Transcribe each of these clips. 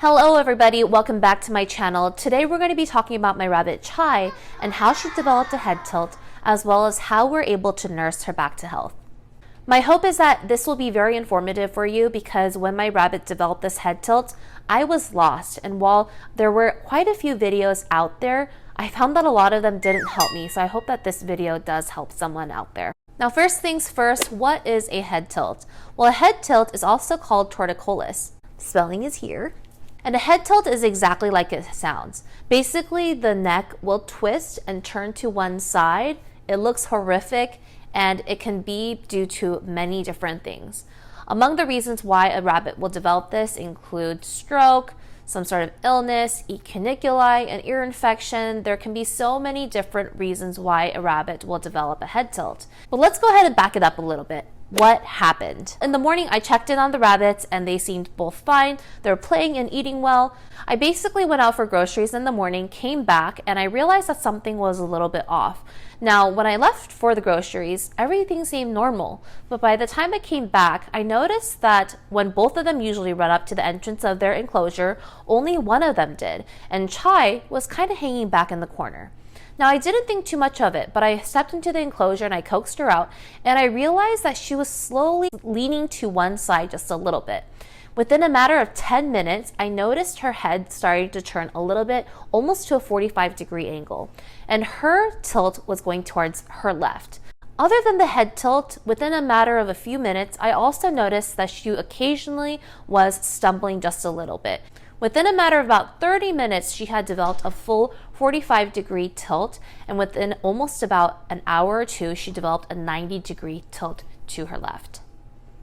Hello everybody, welcome back to my channel. Today we're going to be talking about my rabbit Chai and how she developed a head tilt, as well as how we're able to nurse her back to health. My hope is that this will be very informative for you because when my rabbit developed this head tilt, I was lost, and while there were quite a few videos out there, I found that a lot of them didn't help me, so I hope that this video does help someone out there. Now first things first, what is a head tilt? Well, a head tilt is also called torticollis. Spelling is here. And a head tilt is exactly like it sounds. Basically, the neck will twist and turn to one side. It looks horrific, and it can be due to many different things. Among the reasons why a rabbit will develop this include stroke, some sort of illness, caniculi, an ear infection. There can be so many different reasons why a rabbit will develop a head tilt. But let's go ahead and back it up a little bit. What happened? In the morning, I checked in on the rabbits and they seemed both fine. They were playing and eating well. I basically went out for groceries in the morning, came back, and I realized that something was a little bit off. Now, when I left for the groceries, everything seemed normal. But by the time I came back, I noticed that when both of them usually run up to the entrance of their enclosure, only one of them did. And Chai was kind of hanging back in the corner. Now, I didn't think too much of it, but I stepped into the enclosure and I coaxed her out, and I realized that she was slowly leaning to one side just a little bit. Within a matter of 10 minutes, I noticed her head starting to turn a little bit, almost to a 45-degree angle, and her tilt was going towards her left. Other than the head tilt, within a matter of a few minutes, I also noticed that she occasionally was stumbling just a little bit. Within a matter of about 30 minutes, she had developed a full 45-degree tilt, and within almost about an hour or two, she developed a 90-degree tilt to her left.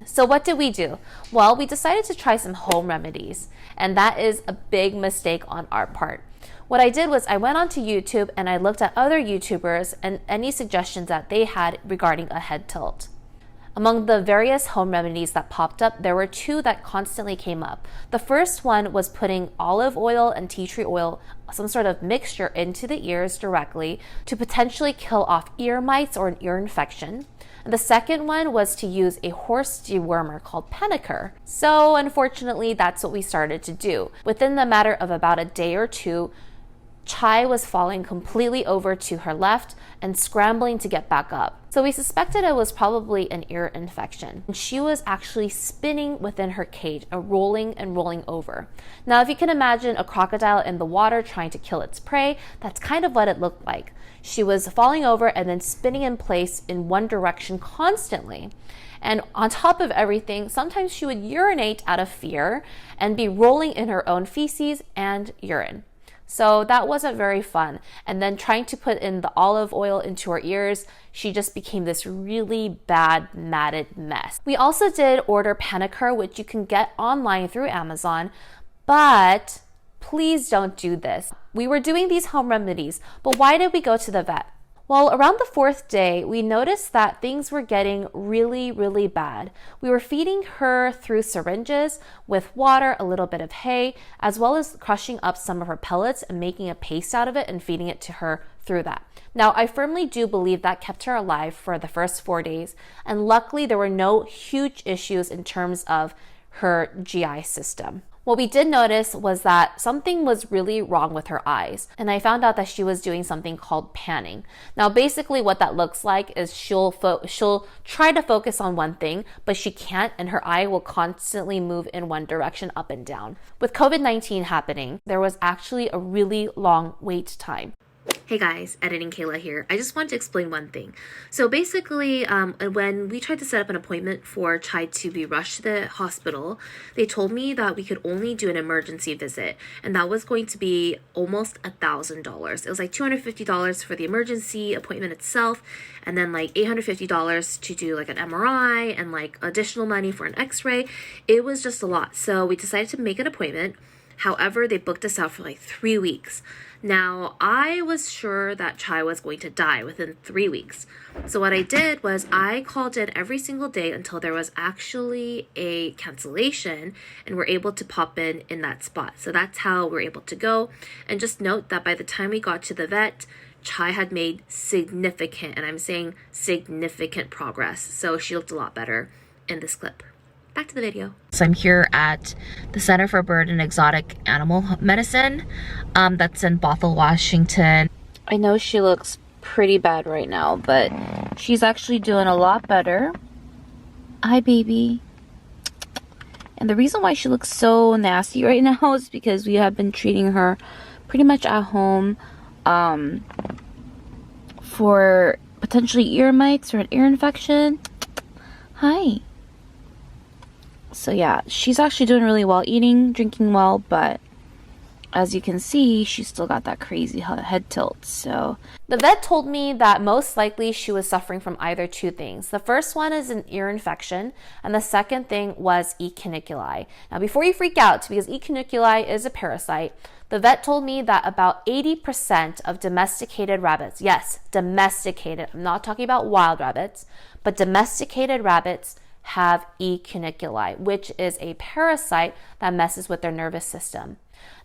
So what did we do? Well, we decided to try some home remedies, and that is a big mistake on our part. What I did was I went onto YouTube and I looked at other YouTubers and any suggestions that they had regarding a head tilt. Among the various home remedies that popped up, there were two that constantly came up. The first one was putting olive oil and tea tree oil, some sort of mixture, into the ears directly to potentially kill off ear mites or an ear infection. And the second one was to use a horse dewormer called Panicer. So unfortunately, that's what we started to do. Within the matter of about a day or two, Chai was falling completely over to her left and scrambling to get back up. So we suspected it was probably an ear infection. And she was actually spinning within her cage, rolling and rolling over. Now, if you can imagine a crocodile in the water trying to kill its prey, that's kind of what it looked like. She was falling over and then spinning in place in one direction constantly. And on top of everything, sometimes she would urinate out of fear and be rolling in her own feces and urine. So that wasn't very fun. And then trying to put in the olive oil into her ears, she just became this really bad matted mess. We also did order Panicer, which you can get online through Amazon, but please don't do this. We were doing these home remedies, but why did we go to the vet? Well, around the fourth day, we noticed that things were getting really, really bad. We were feeding her through syringes with water, a little bit of hay, as well as crushing up some of her pellets and making a paste out of it and feeding it to her through that. Now, I firmly do believe that kept her alive for the first 4 days, and luckily there were no huge issues in terms of her GI system. What we did notice was that something was really wrong with her eyes, and I found out that she was doing something called panning. Now, basically what that looks like is she'll try to focus on one thing, but she can't, and her eye will constantly move in one direction up and down. With COVID-19 happening, there was actually a really long wait time. Hey guys, Editing Cayla here. I just wanted to explain one thing. So basically, when we tried to set up an appointment for Chai to be rushed to the hospital, they told me that we could only do an emergency visit, and that was going to be almost $1,000. It was like $250 for the emergency appointment itself, and then like $850 to do like an MRI and like additional money for an x-ray. It was just a lot. So we decided to make an appointment. However, they booked us out for like 3 weeks. Now, I was sure that Chai was going to die within 3 weeks. So what I did was I called in every single day until there was actually a cancellation and we're able to pop in that spot. So that's how we're able to go. And just note that by the time we got to the vet, Chai had made significant, and I'm saying significant progress. So she looked a lot better in this clip. back to the video. So I'm here at the Center for Bird and Exotic Animal Medicine that's in Bothell, Washington. I know she looks pretty bad right now, but she's actually doing a lot better. Hi, baby. And the reason why she looks so nasty right now is because we have been treating her pretty much at home for potentially ear mites or an ear infection. Hi. So yeah, she's actually doing really well, eating, drinking well, but as you can see, she's still got that crazy head tilt. So the vet told me that most likely she was suffering from either two things. The first one is an ear infection, and the second thing was E. caniculi. Now, before you freak out, because E. caniculi is a parasite, the vet told me that about 80% of domesticated rabbits, yes, domesticated, I'm not talking about wild rabbits, but domesticated rabbits have E. caniculi, which is a parasite that messes with their nervous system.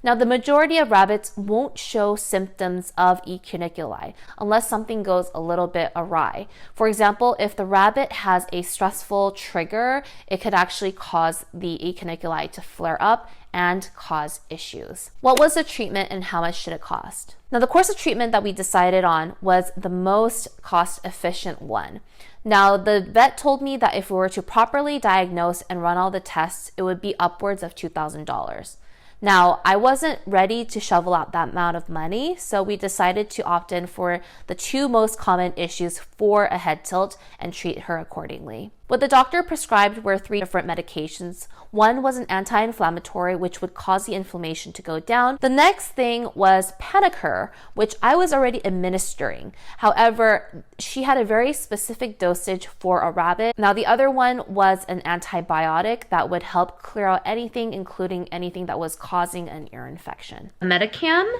Now, the majority of rabbits won't show symptoms of E. caniculi unless something goes a little bit awry. For example, if the rabbit has a stressful trigger, it could actually cause the E. caniculi to flare up and cause issues. What was the treatment and how much should it cost? Now, the course of treatment that we decided on was the most cost-efficient one. Now, the vet told me that if we were to properly diagnose and run all the tests, it would be upwards of $2,000. Now, I wasn't ready to shovel out that amount of money, so we decided to opt in for the two most common issues for a head tilt and treat her accordingly. What the doctor prescribed were 3 different medications. One was an anti-inflammatory, which would cause the inflammation to go down. The next thing was Panicur, which I was already administering. However, she had a very specific dosage for a rabbit. Now, the other one was an antibiotic that would help clear out anything, including anything that was causing an ear infection. Medicam,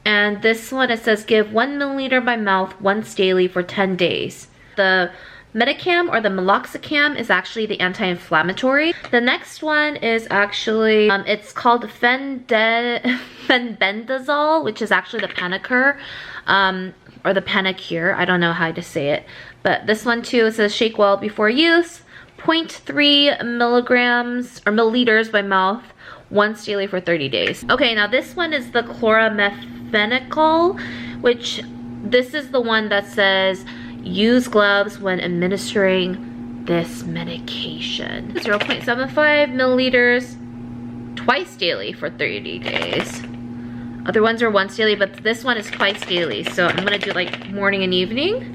and this one, it says give 1 milliliter by mouth once daily for 10 days. The Medicam or the meloxicam is actually the anti-inflammatory. The next one is actually, it's called fenbendazole, which is actually the Panicur, or the Panicure. I don't know how to say it. But this one too, it says shake well before use, 0.3 milligrams or milliliters by mouth once daily for 30 days. Okay, now this one is the chloramethenical, which this is the one that says use gloves when administering this medication. 0.75 milliliters twice daily for 30 days. Other ones are once daily, but this one is twice daily. So I'm gonna do like morning and evening.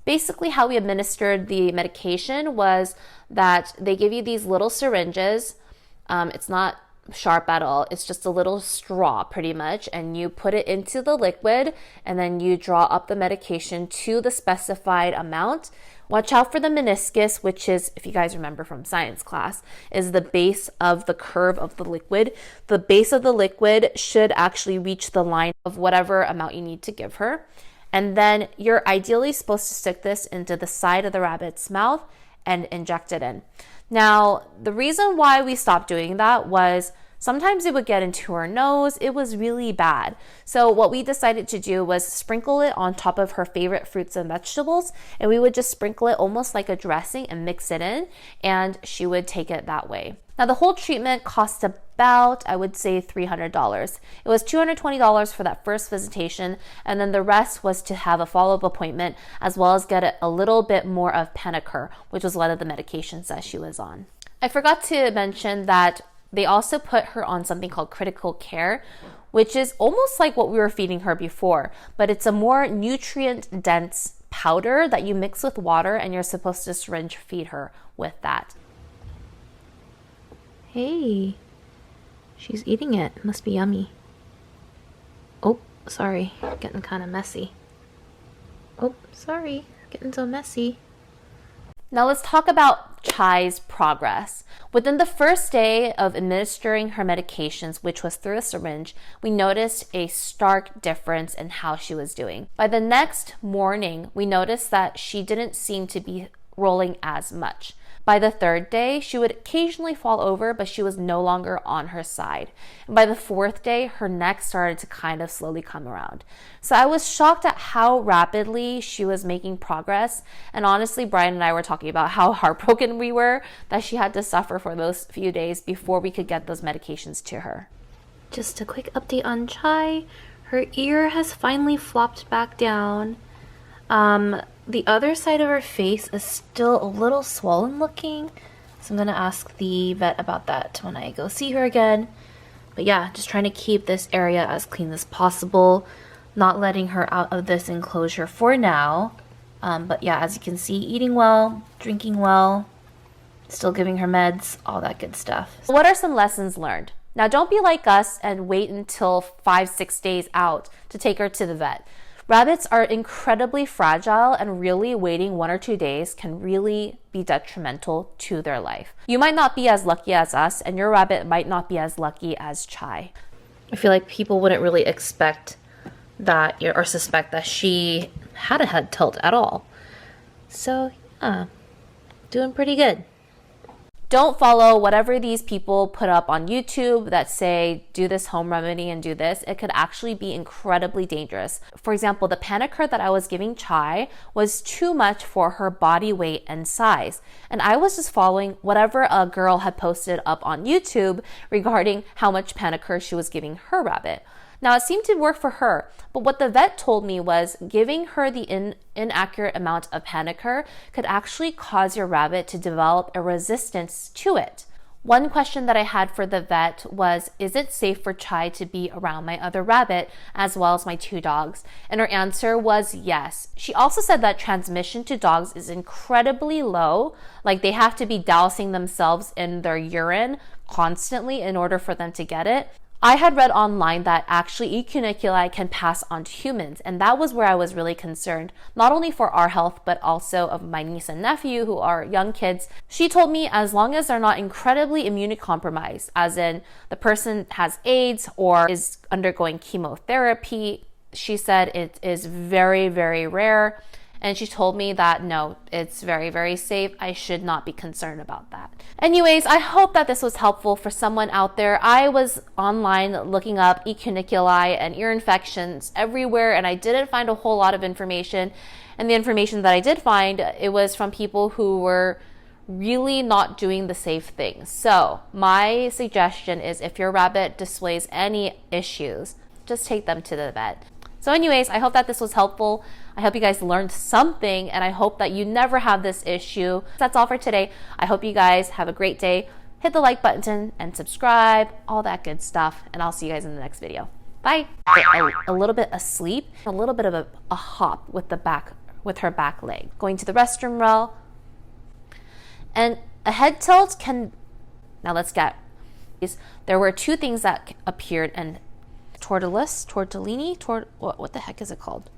Basically, how we administered the medication was that they give you these little syringes. It's not sharp at all. It's just a little straw pretty much, and you put it into the liquid and then you draw up the medication to the specified amount. Watch out for the meniscus, which is, if you guys remember from science class, is the base of the curve of the liquid. The base of the liquid should actually reach the line of whatever amount you need to give her. And then you're ideally supposed to stick this into the side of the rabbit's mouth and inject it in. Now, the reason why we stopped doing that was sometimes it would get into her nose. It was really bad. So what we decided to do was sprinkle it on top of her favorite fruits and vegetables, and we would just sprinkle it almost like a dressing and mix it in, and she would take it that way. Now, the whole treatment cost about, I would say, $300. It was $220 for that first visitation, and then the rest was to have a follow-up appointment, as well as get a little bit more of Panicur, which was one of the medications that she was on. I forgot to mention that they also put her on something called critical care, which is almost like what we were feeding her before, but it's a more nutrient-dense powder that you mix with water, and you're supposed to syringe feed her with that. Hey, she's eating it. Must be yummy. Oh, sorry, getting kind of messy. Oh, sorry, getting so messy. Now let's talk about Chai's progress. Within the first day of administering her medications, which was through a syringe, we noticed a stark difference in how she was doing. By the next morning, we noticed that she didn't seem to be rolling as much. By the third day, she would occasionally fall over, but she was no longer on her side. And by the fourth day, her neck started to kind of slowly come around. So I was shocked at how rapidly she was making progress. And honestly, Brian and I were talking about how heartbroken we were that she had to suffer for those few days before we could get those medications to her. Just a quick update on Chai. Her ear has finally flopped back down. The other side of her face is still a little swollen looking. So I'm going to ask the vet about that when I go see her again. But yeah, just trying to keep this area as clean as possible. Not letting her out of this enclosure for now. But yeah, as you can see, eating well, drinking well, still giving her meds, all that good stuff. So what are some lessons learned? Now, don't be like us and wait until 5-6 days out to take her to the vet. Rabbits are incredibly fragile, and really waiting 1 or 2 days can really be detrimental to their life. You might not be as lucky as us, and your rabbit might not be as lucky as Chai. I feel like people wouldn't really expect that or suspect that she had a head tilt at all. So, yeah, doing pretty good. Don't follow whatever these people put up on YouTube that say, do this home remedy and do this. It could actually be incredibly dangerous. For example, the Panicur that I was giving Chai was too much for her body weight and size. And I was just following whatever a girl had posted up on YouTube regarding how much Panicur she was giving her rabbit. Now, it seemed to work for her, but what the vet told me was giving her the inaccurate amount of Panicur could actually cause your rabbit to develop a resistance to it. One question that I had for the vet was, is it safe for Chai to be around my other rabbit as well as my 2 dogs? And her answer was yes. She also said that transmission to dogs is incredibly low, like they have to be dousing themselves in their urine constantly in order for them to get it. I had read online that actually E. cuniculi can pass on to humans, and that was where I was really concerned, not only for our health, but also of my niece and nephew who are young kids. She told me as long as they're not incredibly immunocompromised, as in the person has AIDS or is undergoing chemotherapy, she said it is very, very rare. And she told me that no, it's very, very safe. I should not be concerned about that. Anyways, I hope that this was helpful for someone out there. I was online looking up E. cuniculi and ear infections everywhere, and I didn't find a whole lot of information. And the information that I did find, it was from people who were really not doing the safe things. So my suggestion is if your rabbit displays any issues, just take them to the vet. So anyways, I hope that this was helpful. I hope you guys learned something, and I hope that you never have this issue. That's all for today. I hope you guys have a great day. Hit the like button and subscribe, all that good stuff, and I'll see you guys in the next video. Bye. A little bit asleep, a little bit of a hop with her back leg. Going to the restroom row. And a head tilt can, now let's get, there were 2 things that appeared, and tortellini, what the heck is it called?